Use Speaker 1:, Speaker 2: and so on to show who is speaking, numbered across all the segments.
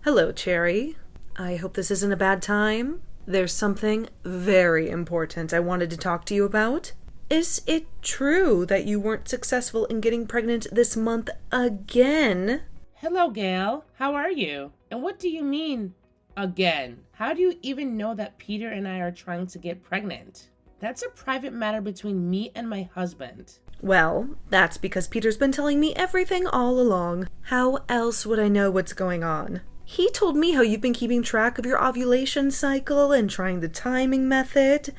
Speaker 1: Hello, Cherry. I hope this isn't a bad time. There's something very important I wanted to talk to you about. Is it true that you weren't successful in getting pregnant this month again?
Speaker 2: Hello, Gail. How are you? And what do you mean, again? How do you even know that Peter and I are trying to get pregnant? That's a private matter between me and my husband.
Speaker 1: Well, that's because Peter's been telling me everything all along. How else would I know what's going on? He told me how you've been keeping track of your ovulation cycle and trying the timing method,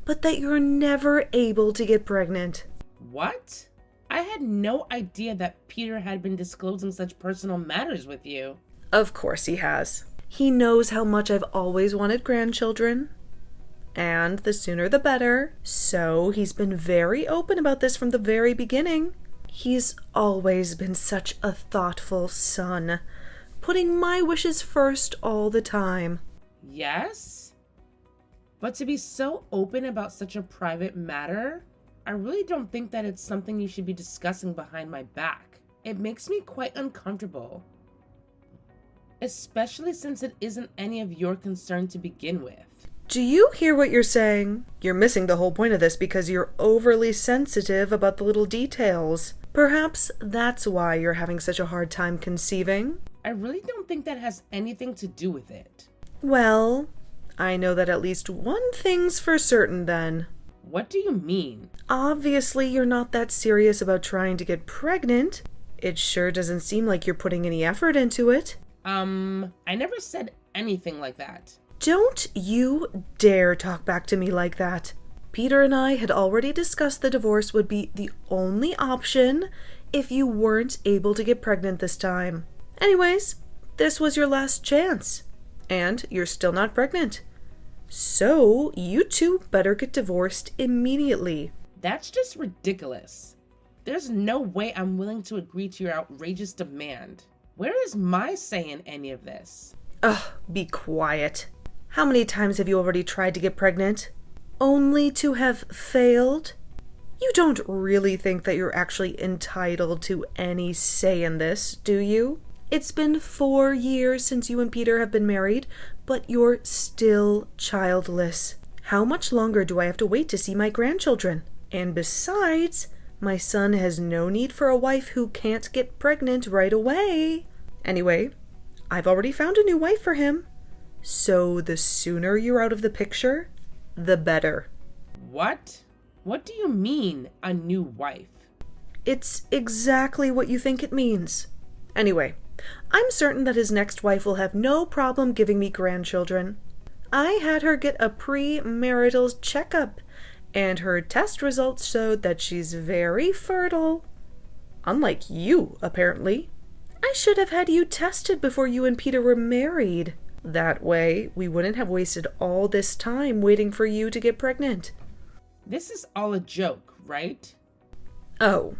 Speaker 1: but that you're never able to get pregnant.
Speaker 2: What? I had no idea that Peter had been disclosing such personal matters with you.
Speaker 1: Of course he has. He knows how much I've always wanted grandchildren. And the sooner the better. So he's been very open about this from the very beginning. He's always been such a thoughtful son, putting my wishes first all the time.
Speaker 2: Yes? But to be so open about such a private matter, I really don't think that it's something you should be discussing behind my back. It makes me quite uncomfortable. Especially since it isn't any of your concern to begin with.
Speaker 1: Do you hear what you're saying? You're missing the whole point of this because you're overly sensitive about the little details. Perhaps that's why you're having such a hard time conceiving.
Speaker 2: I really don't think that has anything to do with it.
Speaker 1: Well, I know that at least one thing's for certain then.
Speaker 2: What do you mean?
Speaker 1: Obviously, you're not that serious about trying to get pregnant. It sure doesn't seem like you're putting any effort into it.
Speaker 2: I never said anything like that.
Speaker 1: Don't you dare talk back to me like that. Peter and I had already discussed the divorce would be the only option if you weren't able to get pregnant this time. Anyways, this was your last chance. And you're still not pregnant. So, you two better get divorced immediately.
Speaker 2: That's just ridiculous. There's no way I'm willing to agree to your outrageous demand. Where is my say in any of this?
Speaker 1: Ugh, be quiet. How many times have you already tried to get pregnant? Only to have failed? You don't really think that you're actually entitled to any say in this, do you? It's been 4 years since you and Peter have been married, but you're still childless. How much longer do I have to wait to see my grandchildren? And besides, my son has no need for a wife who can't get pregnant right away. Anyway, I've already found a new wife for him. So the sooner you're out of the picture, the better.
Speaker 2: What? What do you mean, a new wife?
Speaker 1: It's exactly what you think it means. Anyway, I'm certain that his next wife will have no problem giving me grandchildren. I had her get a pre-marital checkup, and her test results showed that she's very fertile. Unlike you, apparently. I should have had you tested before you and Peter were married. That way, we wouldn't have wasted all this time waiting for you to get pregnant.
Speaker 2: This is all a joke, right?
Speaker 1: Oh,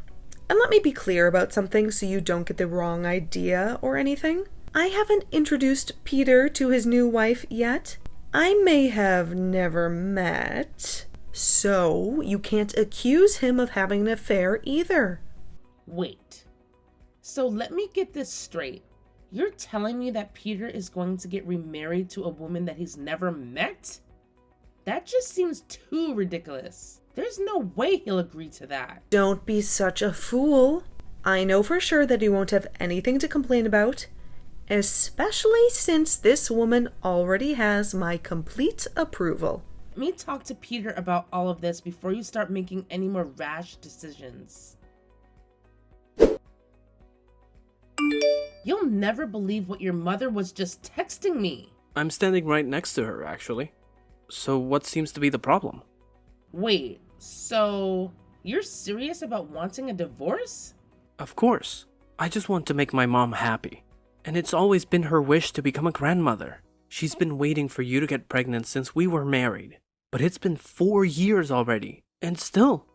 Speaker 1: and let me be clear about something so you don't get the wrong idea or anything. I haven't introduced Peter to his new wife yet. I may have never met, so you can't accuse him of having an affair either.
Speaker 2: Wait. So let me get this straight. You're telling me that Peter is going to get remarried to a woman that he's never met? That just seems too ridiculous. There's no way he'll agree to that.
Speaker 1: Don't be such a fool. I know for sure that he won't have anything to complain about, especially since this woman already has my complete approval.
Speaker 2: Let me talk to Peter about all of this before you start making any more rash decisions. You'll never believe what your mother was just texting me.
Speaker 3: I'm standing right next to her, actually. So what seems to be the problem?
Speaker 2: Wait, so you're serious about wanting a divorce?
Speaker 3: Of course. I just want to make my mom happy. And it's always been her wish to become a grandmother. She's been waiting for you to get pregnant since we were married. But it's been 4 years already. And still,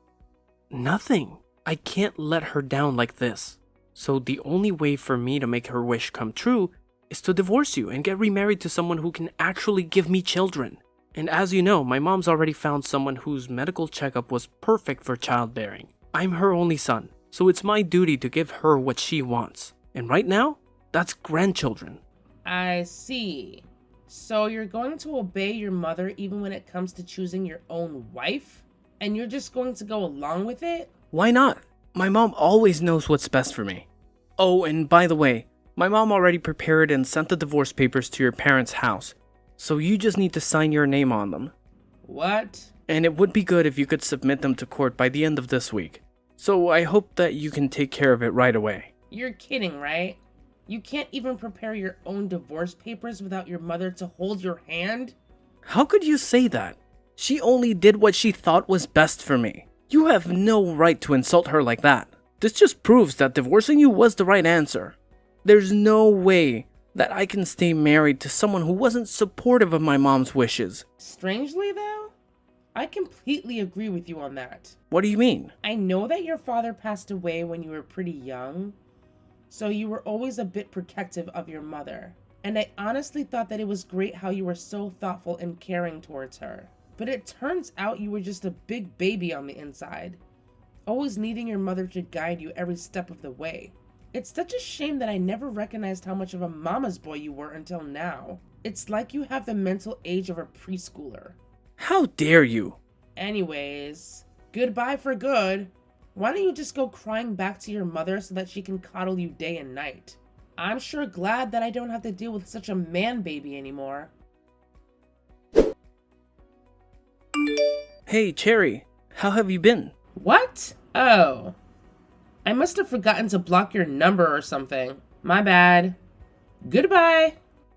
Speaker 3: nothing. I can't let her down like this. So the only way for me to make her wish come true is to divorce you and get remarried to someone who can actually give me children. And as you know, my mom's already found someone whose medical checkup was perfect for childbearing. I'm her only son, so it's my duty to give her what she wants. And right now, that's grandchildren.
Speaker 2: I see. So you're going to obey your mother even when it comes to choosing your own wife? And you're just going to go along with it?
Speaker 3: Why not? My mom always knows what's best for me. Oh, and by the way, my mom already prepared and sent the divorce papers to your parents' house, so you just need to sign your name on them.
Speaker 2: What?
Speaker 3: And it would be good if you could submit them to court by the end of this week. So I hope that you can take care of it right away.
Speaker 2: You're kidding, right? You can't even prepare your own divorce papers without your mother to hold your hand?
Speaker 3: How could you say that? She only did what she thought was best for me. You have no right to insult her like that. This just proves that divorcing you was the right answer. There's no way that I can stay married to someone who wasn't supportive of my mom's wishes.
Speaker 2: Strangely, though, I completely agree with you on that.
Speaker 3: What do you mean?
Speaker 2: I know that your father passed away when you were pretty young, so you were always a bit protective of your mother. And I honestly thought that it was great how you were so thoughtful and caring towards her. But it turns out you were just a big baby on the inside, always needing your mother to guide you every step of the way. It's such a shame that I never recognized how much of a mama's boy you were until now. It's like you have the mental age of a preschooler.
Speaker 3: How dare you?
Speaker 2: Anyways, goodbye for good. Why don't you just go crying back to your mother so that she can coddle you day and night? I'm sure glad that I don't have to deal with such a man baby anymore.
Speaker 3: Hey, Cherry, how have you been?
Speaker 2: What? Oh. I must have forgotten to block your number or something. My bad. Goodbye.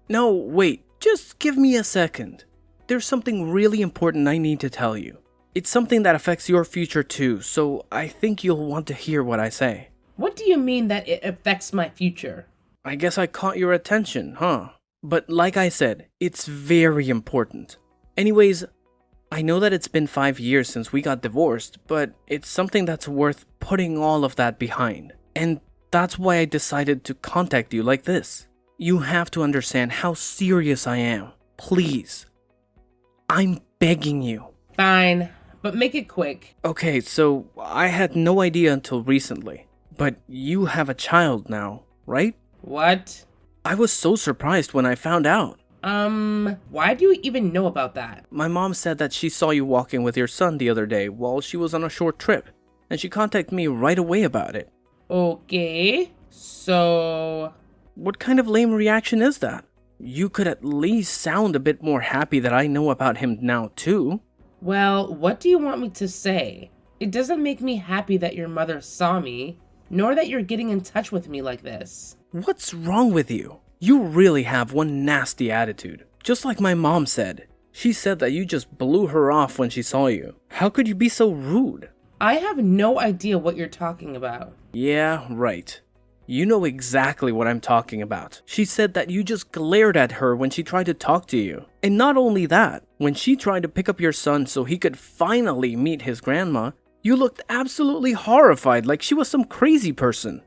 Speaker 3: No, wait, just give me a second. There's something really important I need to tell you. It's something that affects your future too, so I think you'll want to hear what I say.
Speaker 2: What do you mean that it affects my future?
Speaker 3: I guess I caught your attention, huh? But like I said, it's very important. Anyways, I know that it's been 5 years since we got divorced, but it's something that's worth putting all of that behind. And that's why I decided to contact you like this. You have to understand how serious I am. Please. I'm begging you.
Speaker 2: Fine, but make it quick.
Speaker 3: Okay, so I had no idea until recently. But you have a child now, right?
Speaker 2: What?
Speaker 3: I was so surprised when I found out.
Speaker 2: Why do you even know about that?
Speaker 3: My mom said that she saw you walking with your son the other day while she was on a short trip, and she contacted me right away about it.
Speaker 2: Okay, so...
Speaker 3: What kind of lame reaction is that? You could at least sound a bit more happy that I know about him now too.
Speaker 2: Well, what do you want me to say? It doesn't make me happy that your mother saw me, nor that you're getting in touch with me like this.
Speaker 3: What's wrong with you? You really have one nasty attitude. Just like my mom said. She said that you just blew her off when she saw you. How could you be so rude?
Speaker 2: I have no idea what you're talking about.
Speaker 3: Yeah, right. You know exactly what I'm talking about. She said that you just glared at her when she tried to talk to you. And not only that, when she tried to pick up your son so he could finally meet his grandma, you looked absolutely horrified like she was some crazy person.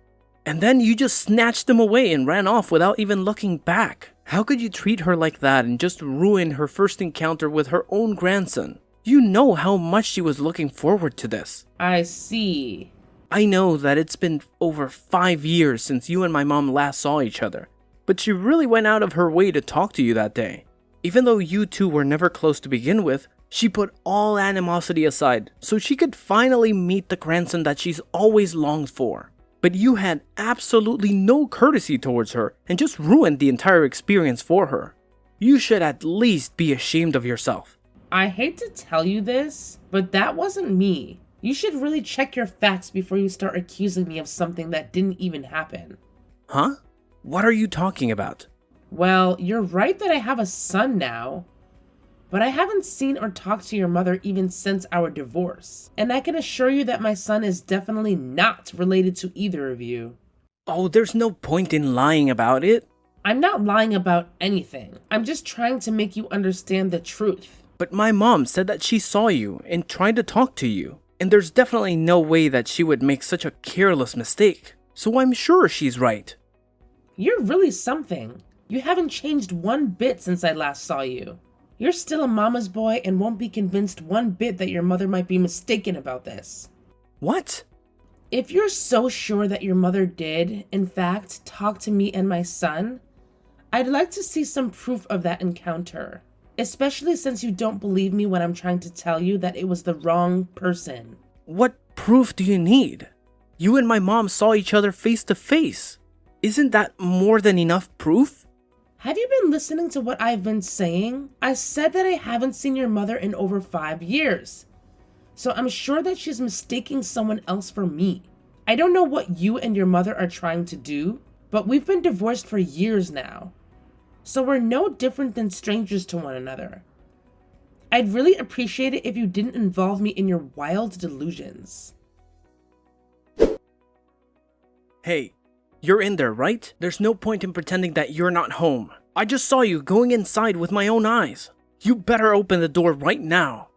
Speaker 3: And then you just snatched him away and ran off without even looking back. How could you treat her like that and just ruin her first encounter with her own grandson? You know how much she was looking forward to this.
Speaker 2: I see.
Speaker 3: I know that it's been over 5 years since you and my mom last saw each other, but she really went out of her way to talk to you that day. Even though you two were never close to begin with, she put all animosity aside so she could finally meet the grandson that she's always longed for. But you had absolutely no courtesy towards her and just ruined the entire experience for her. You should at least be ashamed of yourself.
Speaker 2: I hate to tell you this, but that wasn't me. You should really check your facts before you start accusing me of something that didn't even happen.
Speaker 3: Huh? What are you talking about?
Speaker 2: Well, you're right that I have a son now, but I haven't seen or talked to your mother even since our divorce. And I can assure you that my son is definitely not related to either of you.
Speaker 3: Oh, there's no point in lying about it.
Speaker 2: I'm not lying about anything. I'm just trying to make you understand the truth.
Speaker 3: But my mom said that she saw you and tried to talk to you. And there's definitely no way that she would make such a careless mistake. So I'm sure she's right.
Speaker 2: You're really something. You haven't changed one bit since I last saw you. You're still a mama's boy and won't be convinced one bit that your mother might be mistaken about this.
Speaker 3: What?
Speaker 2: If you're so sure that your mother did, in fact, talk to me and my son, I'd like to see some proof of that encounter, especially since you don't believe me when I'm trying to tell you that it was the wrong person.
Speaker 3: What proof do you need? You and my mom saw each other face to face. Isn't that more than enough proof?
Speaker 2: Have you been listening to what I've been saying? I said that I haven't seen your mother in over 5 years. So I'm sure that she's mistaking someone else for me. I don't know what you and your mother are trying to do, but we've been divorced for years now. So we're no different than strangers to one another. I'd really appreciate it if you didn't involve me in your wild delusions.
Speaker 3: Hey, you're in there, right? There's no point in pretending that you're not home. I just saw you going inside with my own eyes. You better open the door right now.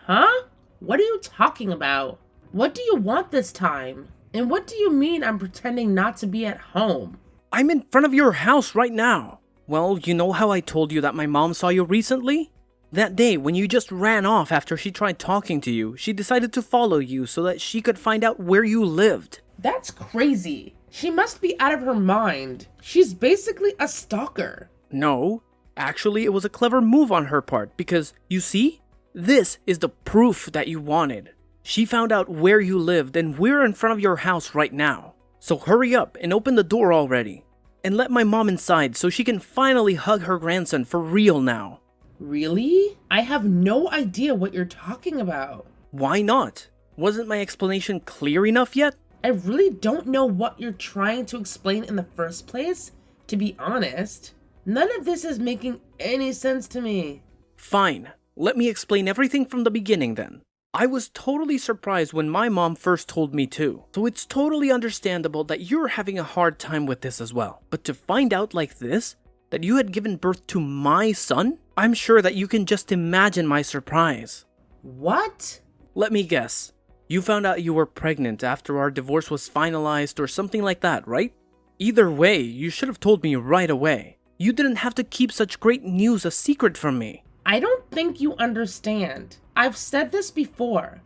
Speaker 2: Huh? What are you talking about? What do you want this time? And what do you mean I'm pretending not to be at home?
Speaker 3: I'm in front of your house right now. Well, you know how I told you that my mom saw you recently? That day when you just ran off after she tried talking to you, she decided to follow you so that she could find out where you lived.
Speaker 2: That's crazy. She must be out of her mind. She's basically a stalker.
Speaker 3: No, actually it was a clever move on her part because, you see, this is the proof that you wanted. She found out where you lived and we're in front of your house right now. So hurry up and open the door already. And let my mom inside so she can finally hug her grandson for real now.
Speaker 2: Really? I have no idea what you're talking about.
Speaker 3: Why not? Wasn't my explanation clear enough yet?
Speaker 2: I really don't know what you're trying to explain in the first place, to be honest. None of this is making any sense to me.
Speaker 3: Fine. Let me explain everything from the beginning then. I was totally surprised when my mom first told me too, so it's totally understandable that you're having a hard time with this as well. But to find out like this, that you had given birth to my son, I'm sure that you can just imagine my surprise.
Speaker 2: What?
Speaker 3: Let me guess. You found out you were pregnant after our divorce was finalized or something like that, right? Either way, you should have told me right away. You didn't have to keep such great news a secret from me.
Speaker 2: I don't think you understand. I've said this before,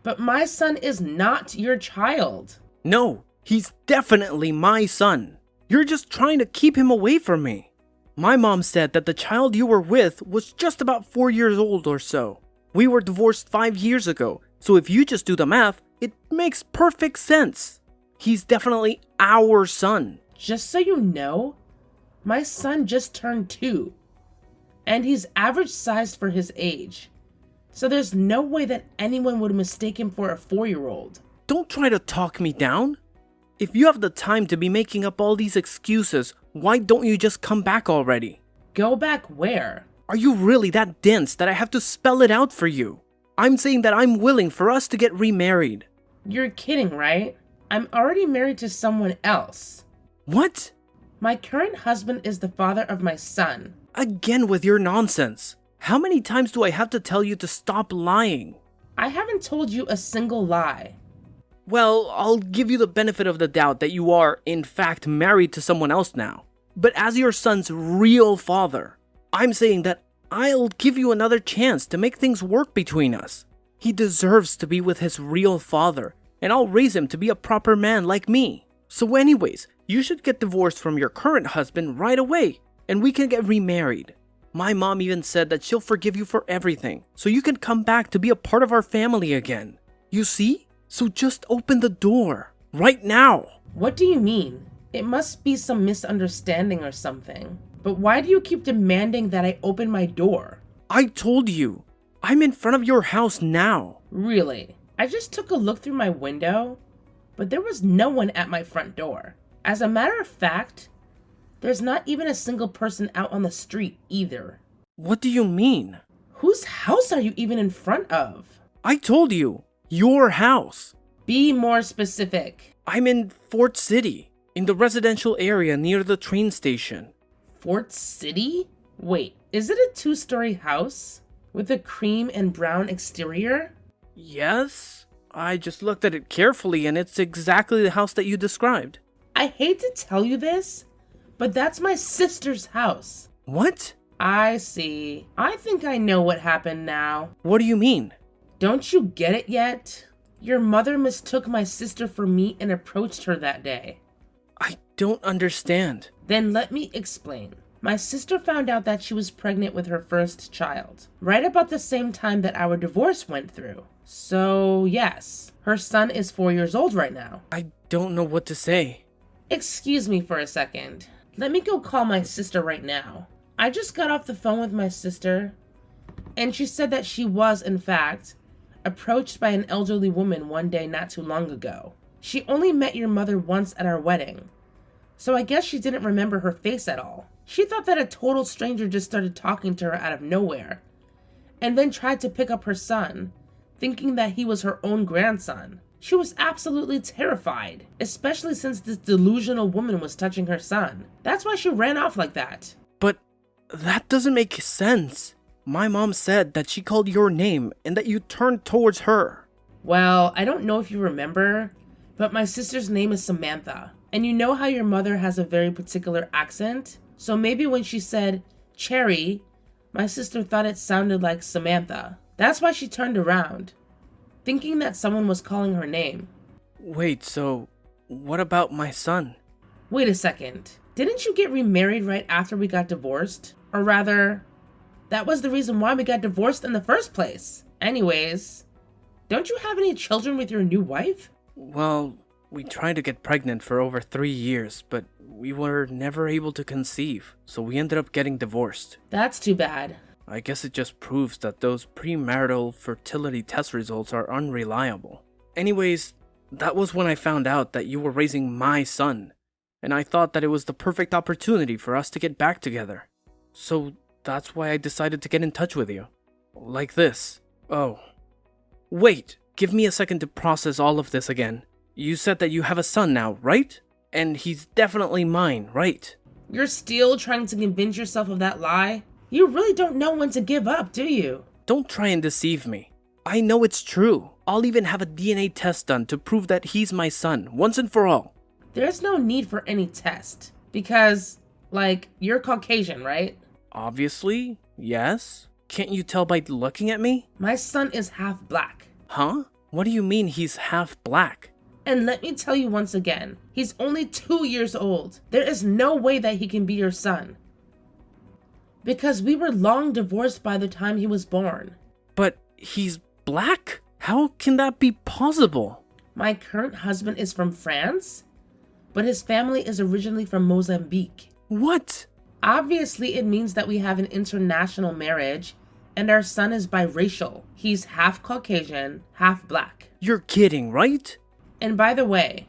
Speaker 2: but my son is not your child.
Speaker 3: No, he's definitely my son. You're just trying to keep him away from me. My mom said that the child you were with was just about 4 years old or so. We were divorced 5 years ago, so if you just do the math, it makes perfect sense. He's definitely our son.
Speaker 2: Just so you know, my son just turned 2. And he's average sized for his age. So there's no way that anyone would mistake him for a 4-year-old.
Speaker 3: Don't try to talk me down. If you have the time to be making up all these excuses, why don't you just come back already?
Speaker 2: Go back where?
Speaker 3: Are you really that dense that I have to spell it out for you? I'm saying that I'm willing for us to get remarried.
Speaker 2: You're kidding, right? I'm already married to someone else.
Speaker 3: What?
Speaker 2: My current husband is the father of my son.
Speaker 3: Again with your nonsense. How many times do I have to tell you to stop lying?
Speaker 2: I haven't told you a single lie.
Speaker 3: Well, I'll give you the benefit of the doubt that you are, in fact, married to someone else now. But as your son's real father, I'm saying that I'll give you another chance to make things work between us. He deserves to be with his real father, and I'll raise him to be a proper man like me. So anyways, you should get divorced from your current husband right away, and we can get remarried. My mom even said that she'll forgive you for everything, so you can come back to be a part of our family again. You see? So just open the door, right now.
Speaker 2: What do you mean? It must be some misunderstanding or something. But why do you keep demanding that I open my door?
Speaker 3: I told you, I'm in front of your house now.
Speaker 2: Really? I just took a look through my window, but there was no one at my front door. As a matter of fact, there's not even a single person out on the street either.
Speaker 3: What do you mean?
Speaker 2: Whose house are you even in front of?
Speaker 3: I told you, your house.
Speaker 2: Be more specific.
Speaker 3: I'm in Fort City, in the residential area near the train station.
Speaker 2: Fort City? Wait, is it a 2-story house with a cream and brown exterior?
Speaker 3: Yes, I just looked at it carefully and it's exactly the house that you described.
Speaker 2: I hate to tell you this, but that's my sister's house.
Speaker 3: What?
Speaker 2: I see. I think I know what happened now.
Speaker 3: What do you mean?
Speaker 2: Don't you get it yet? Your mother mistook my sister for me and approached her that day.
Speaker 3: I don't understand.
Speaker 2: Then let me explain. My sister found out that she was pregnant with her first child, right about the same time that our divorce went through. So yes, her son is 4 years old right now.
Speaker 3: I don't know what to say.
Speaker 2: Excuse me for a second. Let me go call my sister right now. I just got off the phone with my sister, and she said that she was, in fact, approached by an elderly woman one day not too long ago. She only met your mother once at our wedding, so I guess she didn't remember her face at all. She thought that a total stranger just started talking to her out of nowhere, and then tried to pick up her son, thinking that he was her own grandson. She was absolutely terrified, especially since this delusional woman was touching her son. That's why she ran off like that.
Speaker 3: But that doesn't make sense. My mom said that she called your name and that you turned towards her.
Speaker 2: Well, I don't know if you remember, but my sister's name is Samantha. And you know how your mother has a very particular accent? So maybe when she said Cherry, my sister thought it sounded like Samantha. That's why she turned around, thinking that someone was calling her name.
Speaker 3: Wait, so what about my son?
Speaker 2: Wait a second. Didn't you get remarried right after we got divorced? Or rather, that was the reason why we got divorced in the first place. Anyways, don't you have any children with your new wife?
Speaker 3: Well, we tried to get pregnant for over 3 years, but we were never able to conceive, so we ended up getting divorced.
Speaker 2: That's too bad.
Speaker 3: I guess it just proves that those premarital fertility test results are unreliable. Anyways, that was when I found out that you were raising my son, and I thought that it was the perfect opportunity for us to get back together. So that's why I decided to get in touch with you. Like this. Oh. Wait, give me a second to process all of this again. You said that you have a son now, right? And he's definitely mine, right?
Speaker 2: You're still trying to convince yourself of that lie? You really don't know when to give up, do you?
Speaker 3: Don't try and deceive me. I know it's true. I'll even have a DNA test done to prove that he's my son, once and for all.
Speaker 2: There's no need for any test. Because, you're Caucasian, right?
Speaker 3: Obviously, yes. Can't you tell by looking at me?
Speaker 2: My son is half black.
Speaker 3: Huh? What do you mean he's half black?
Speaker 2: And let me tell you once again, he's only 2 years old. There is no way that he can be your son. Because we were long divorced by the time he was born.
Speaker 3: But he's black? How can that be possible?
Speaker 2: My current husband is from France, but his family is originally from Mozambique.
Speaker 3: What?
Speaker 2: Obviously, it means that we have an international marriage, and our son is biracial. He's half Caucasian, half black.
Speaker 3: You're kidding, right?
Speaker 2: And by the way,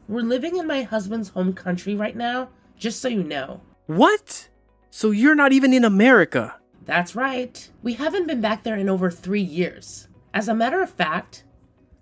Speaker 2: we're living in my husband's home country right now, just so you know.
Speaker 3: What? So you're not even in America?
Speaker 2: That's right. We haven't been back there in over 3 years. As a matter of fact,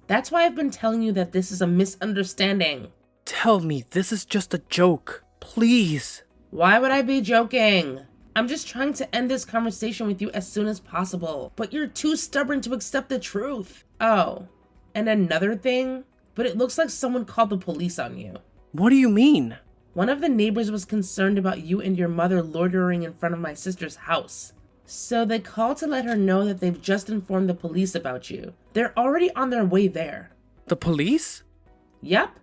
Speaker 2: that's why I've been telling you that this is a misunderstanding.
Speaker 3: Tell me this is just a joke. Please.
Speaker 2: Why would I be joking? I'm just trying to end this conversation with you as soon as possible, but you're too stubborn to accept the truth. Oh, and another thing, but it looks like someone called the police on you.
Speaker 3: What do you mean?
Speaker 2: One of the neighbors was concerned about you and your mother loitering in front of my sister's house. So they called to let her know that they've just informed the police about you. They're already on their way there.
Speaker 3: The police?
Speaker 2: Yep.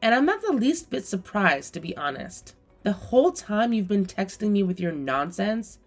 Speaker 2: And I'm not the least bit surprised, to be honest. The whole time you've been texting me with your nonsense,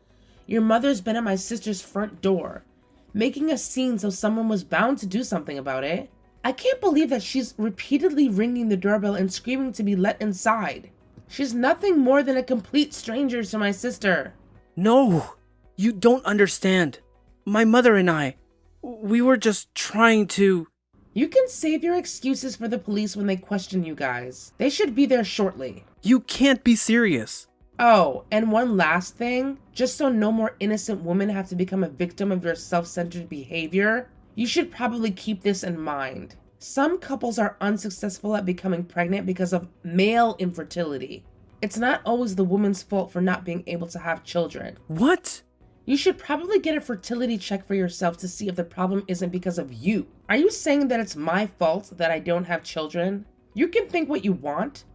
Speaker 2: your mother's been at my sister's front door, making a scene so someone was bound to do something about it. I can't believe that she's repeatedly ringing the doorbell and screaming to be let inside. She's nothing more than a complete stranger to my sister.
Speaker 3: No, you don't understand. My mother and I, we were just trying to...
Speaker 2: You can save your excuses for the police when they question you guys. They should be there shortly.
Speaker 3: You can't be serious.
Speaker 2: Oh, and one last thing, just so no more innocent women have to become a victim of your self-centered behavior, you should probably keep this in mind. Some couples are unsuccessful at becoming pregnant because of male infertility. It's not always the woman's fault for not being able to have children.
Speaker 3: What?
Speaker 2: You should probably get a fertility check for yourself to see if the problem isn't because of you. Are you saying that it's my fault that I don't have children? You can think what you want,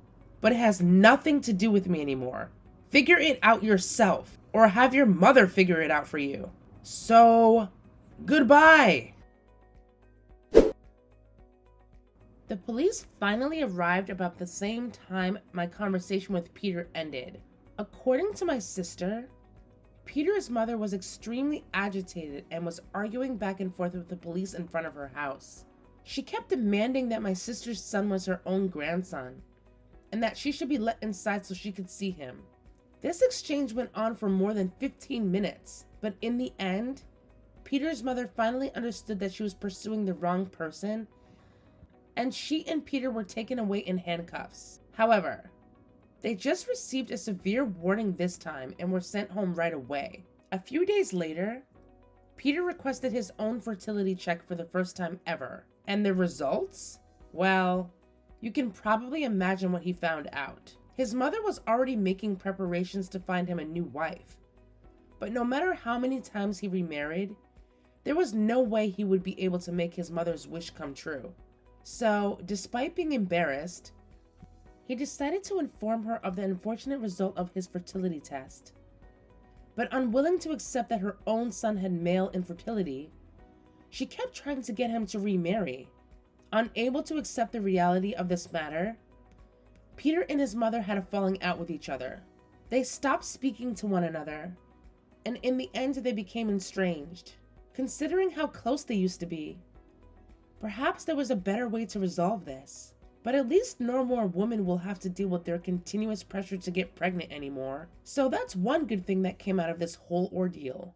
Speaker 2: but it has nothing to do with me anymore. Figure it out yourself, or have your mother figure it out for you. So, goodbye. The The police finally arrived about the same time my conversation with Peter ended. According to my sister, Peter's mother was extremely agitated and was arguing back and forth with the police in front of her house. She kept demanding that my sister's son was her own grandson, and that she should be let inside so she could see him. This exchange went on for more than 15 minutes, but in the end, Peter's mother finally understood that she was pursuing the wrong person, and she and Peter were taken away in handcuffs. However, they just received a severe warning this time and were sent home right away. A few days later, Peter requested his own fertility check for the first time ever. And the results? Well, you can probably imagine what he found out. His mother was already making preparations to find him a new wife. But no matter how many times he remarried, there was no way he would be able to make his mother's wish come true. So, despite being embarrassed, he decided to inform her of the unfortunate result of his fertility test. But unwilling to accept that her own son had male infertility, she kept trying to get him to remarry. Unable to accept the reality of this matter, Peter and his mother had a falling out with each other. They stopped speaking to one another, and in the end they became estranged. Considering how close they used to be, perhaps there was a better way to resolve this. But at least no more women will have to deal with their continuous pressure to get pregnant anymore. So that's one good thing that came out of this whole ordeal.